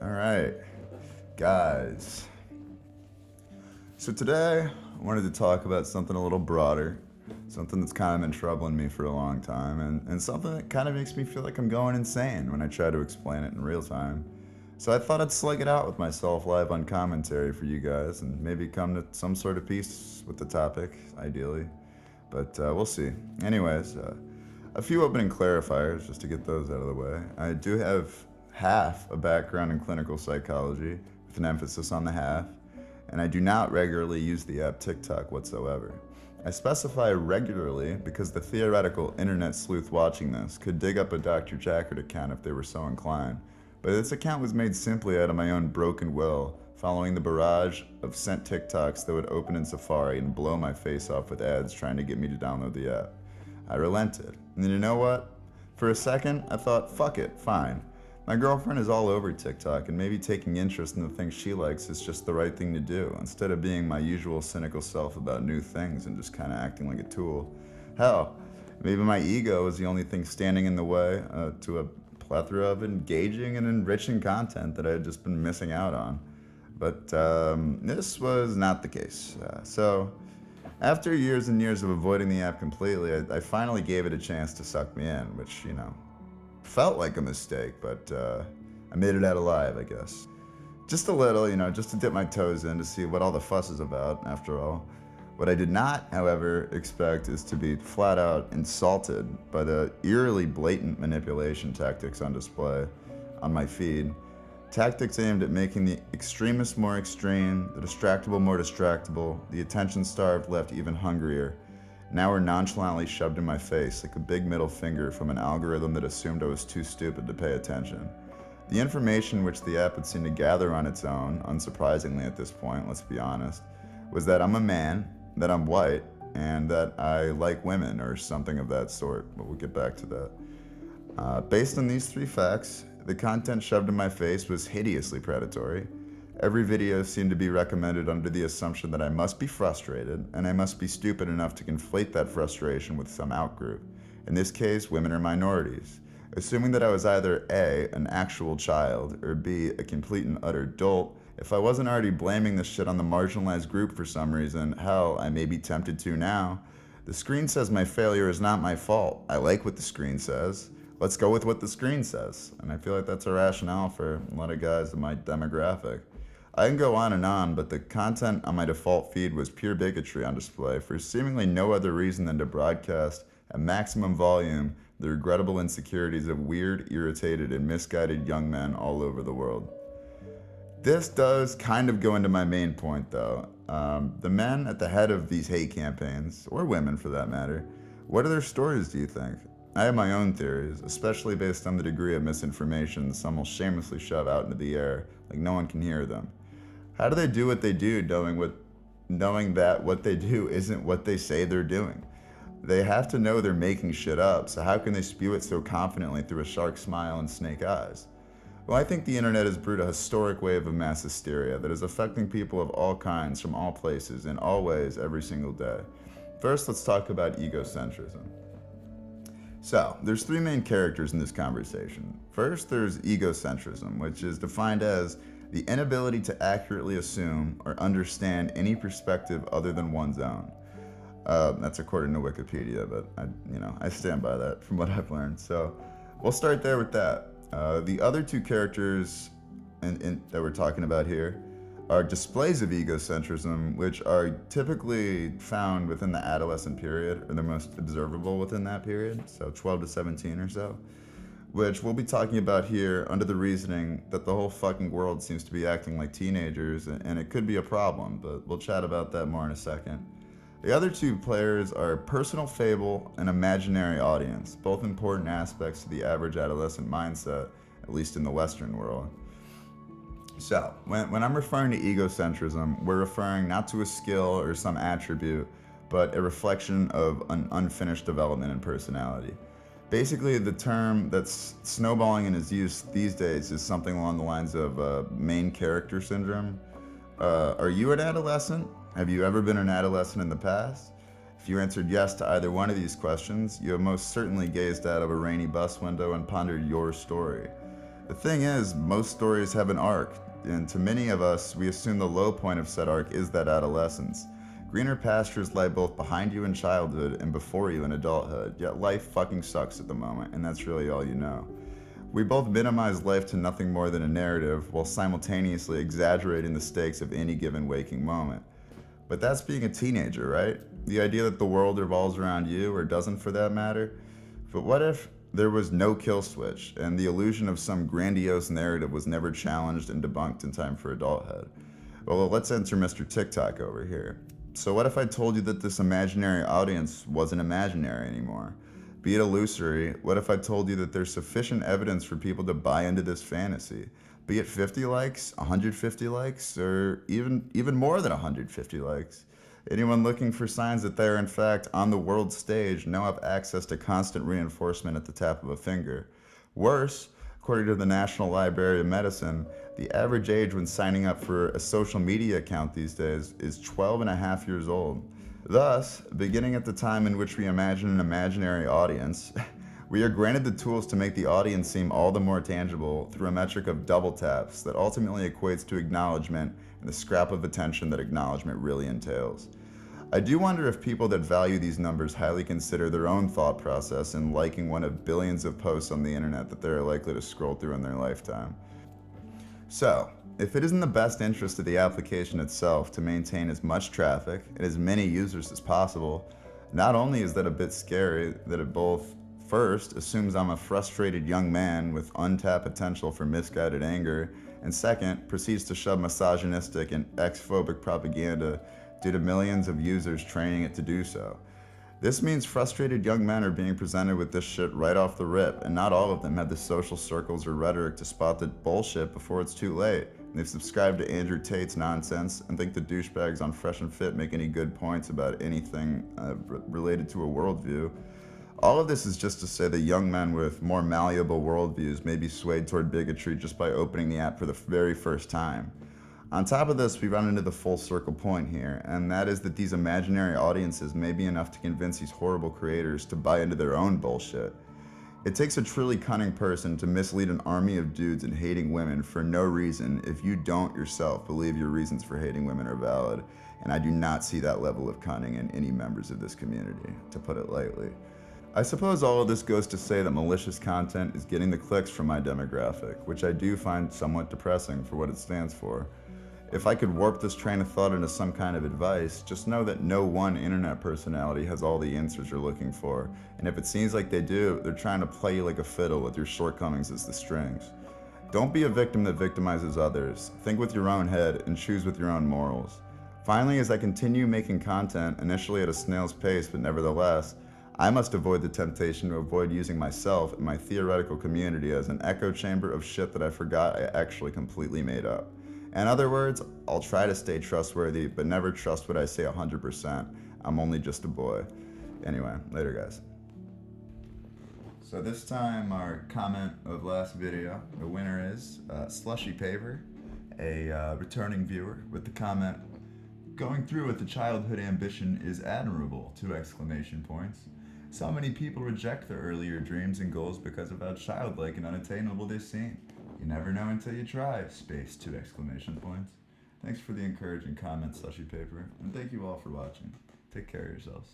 All right, guys. So today I wanted to talk about something a little broader, something that's kind of been troubling me for a long time, and something that kind of makes me feel like I'm going insane when I try to explain it in real time. So I thought I'd slug it out with myself live on commentary for you guys and maybe come to some sort of peace with the topic, ideally. But we'll see. Anyways, a few opening clarifiers just to get those out of the way. I do have half a background in clinical psychology, with an emphasis on the half, and I do not regularly use the app TikTok whatsoever. I specify regularly because the theoretical internet sleuth watching this could dig up a DrJackert account if they were so inclined, but this account was made simply out of my own broken will, following the barrage of sent TikToks that would open in Safari and blow my face off with ads trying to get me to download the app. I relented, and you know what? For a second, I thought, fuck it, fine. My girlfriend is all over TikTok, and maybe taking interest in the things she likes is just the right thing to do, instead of being my usual cynical self about new things and just kind of acting like a tool. Hell, maybe my ego was the only thing standing in the way to a plethora of engaging and enriching content that I had just been missing out on. But this was not the case. So after years and years of avoiding the app completely, I finally gave it a chance to suck me in, which, felt like a mistake, but I made it out alive, I guess. Just a little, just to dip my toes in to see what all the fuss is about, after all. What I did not, however, expect is to be flat out insulted by the eerily blatant manipulation tactics on display on my feed. Tactics aimed at making the extremist more extreme, the distractible more distractible, the attention-starved left even hungrier. Now were nonchalantly shoved in my face like a big middle finger from an algorithm that assumed I was too stupid to pay attention. The information which the app had seemed to gather on its own, unsurprisingly at this point, let's be honest, was that I'm a man, that I'm white, and that I like women or something of that sort, but we'll get back to that. Based on these three facts, the content shoved in my face was hideously predatory. Every video seemed to be recommended under the assumption that I must be frustrated, and I must be stupid enough to conflate that frustration with some outgroup. In this case, women or minorities. Assuming that I was either A, an actual child, or B, a complete and utter dolt, if I wasn't already blaming this shit on the marginalized group for some reason, hell, I may be tempted to now. The screen says my failure is not my fault. I like what the screen says. Let's go with what the screen says. And I feel like that's a rationale for a lot of guys in my demographic. I can go on, but the content on my default feed was pure bigotry on display for seemingly no other reason than to broadcast at maximum volume the regrettable insecurities of weird, irritated, and misguided young men all over the world. This does kind of go into my main point, though. The men at the head of these hate campaigns, or women for that matter, what are their stories, do you think? I have my own theories, especially based on the degree of misinformation some will shamelessly shove out into the air, like no one can hear them. How do they do what they do knowing that what they do isn't what they say they're doing? They have to know they're making shit up, so how can they spew it so confidently through a shark smile and snake eyes? Well, I think the internet has brewed a historic wave of mass hysteria that is affecting people of all kinds from all places in all ways every single day. First, let's talk about egocentrism. So, there's three main characters in this conversation. First, there's egocentrism, which is defined as the inability to accurately assume or understand any perspective other than one's own. That's according to Wikipedia, but I stand by that from what I've learned. So we'll start there with that. The other two characters that we're talking about here are displays of egocentrism, which are typically found within the adolescent period, or the most observable within that period, so 12 to 17 or so, which we'll be talking about here under the reasoning that the whole fucking world seems to be acting like teenagers, and it could be a problem, but we'll chat about that more in a second. The other two players are personal fable and imaginary audience, both important aspects to the average adolescent mindset, at least in the Western world. So, when I'm referring to egocentrism, we're referring not to a skill or some attribute, but a reflection of an unfinished development in personality. Basically, the term that's snowballing in its use these days is something along the lines of main character syndrome. Are you an adolescent? Have you ever been an adolescent in the past? If you answered yes to either one of these questions, you have most certainly gazed out of a rainy bus window and pondered your story. The thing is, most stories have an arc, and to many of us, we assume the low point of said arc is that adolescence. Greener pastures lie both behind you in childhood and before you in adulthood, yet life fucking sucks at the moment, and that's really all you know. We both minimize life to nothing more than a narrative, while simultaneously exaggerating the stakes of any given waking moment. But that's being a teenager, right? The idea that the world revolves around you, or doesn't for that matter. But what if there was no kill switch, and the illusion of some grandiose narrative was never challenged and debunked in time for adulthood? Well, let's enter Mr. TikTok over here. So what if I told you that this imaginary audience wasn't imaginary anymore? Be it illusory, what if I told you that there's sufficient evidence for people to buy into this fantasy? Be it 50 likes, 150 likes, or even more than 150 likes. Anyone looking for signs that they're in fact on the world stage now have access to constant reinforcement at the tap of a finger. Worse, according to the National Library of Medicine, the average age when signing up for a social media account these days is 12 and a half years old. Thus, beginning at the time in which we imagine an imaginary audience, we are granted the tools to make the audience seem all the more tangible through a metric of double taps that ultimately equates to acknowledgement and the scrap of attention that acknowledgement really entails. I do wonder if people that value these numbers highly consider their own thought process in liking one of billions of posts on the internet that they're likely to scroll through in their lifetime. So, if it is in the best interest of the application itself to maintain as much traffic and as many users as possible, not only is that a bit scary that it both first assumes I'm a frustrated young man with untapped potential for misguided anger, and second proceeds to shove misogynistic and ex-phobic propaganda due to millions of users training it to do so. This means frustrated young men are being presented with this shit right off the rip, and not all of them have the social circles or rhetoric to spot the bullshit before it's too late. They've subscribed to Andrew Tate's nonsense and think the douchebags on Fresh and Fit make any good points about anything related to a worldview. All of this is just to say that young men with more malleable worldviews may be swayed toward bigotry just by opening the app for the very first time. On top of this, we run into the full circle point here, and that is that these imaginary audiences may be enough to convince these horrible creators to buy into their own bullshit. It takes a truly cunning person to mislead an army of dudes in hating women for no reason if you don't yourself believe your reasons for hating women are valid, and I do not see that level of cunning in any members of this community, to put it lightly. I suppose all of this goes to say that malicious content is getting the clicks from my demographic, which I do find somewhat depressing for what it stands for. If I could warp this train of thought into some kind of advice, just know that no one internet personality has all the answers you're looking for, and if it seems like they do, they're trying to play you like a fiddle with your shortcomings as the strings. Don't be a victim that victimizes others. Think with your own head and choose with your own morals. Finally, as I continue making content, initially at a snail's pace, but nevertheless, I must avoid the temptation to avoid using myself and my theoretical community as an echo chamber of shit that I forgot I actually completely made up. In other words, I'll try to stay trustworthy, but never trust what I say 100%. I'm only just a boy. Anyway, later guys. So this time our comment of last video, the winner is Slushy Paver, a returning viewer with the comment, "Going through with the childhood ambition is admirable, 2 exclamation points. So many people reject their earlier dreams and goals because of how childlike and unattainable they seem. You never know until you try, space 2 exclamation points." Thanks for the encouraging comments, Slushy Paper, and thank you all for watching. Take care of yourselves.